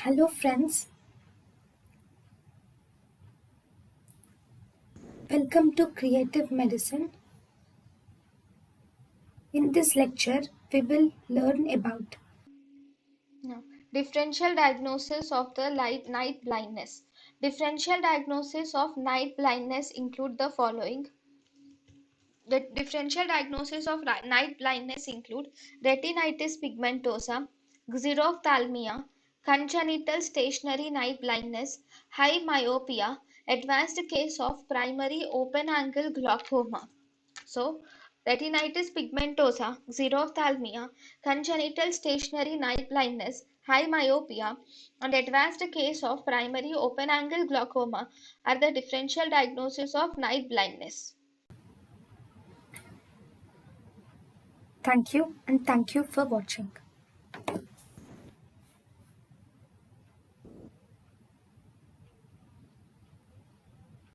Hello friends, welcome to Creative Medicine. In this lecture, we will learn about No. Differential diagnosis of the night blindness. Differential diagnosis of night blindness include the following. The differential diagnosis of night blindness include retinitis pigmentosa, xerophthalmia, congenital stationary night blindness, high myopia, advanced case of primary open-angle glaucoma. So, retinitis pigmentosa, xerophthalmia, congenital stationary night blindness, high myopia, and advanced case of primary open-angle glaucoma are the differential diagnosis of night blindness. thank you and thank you for watching.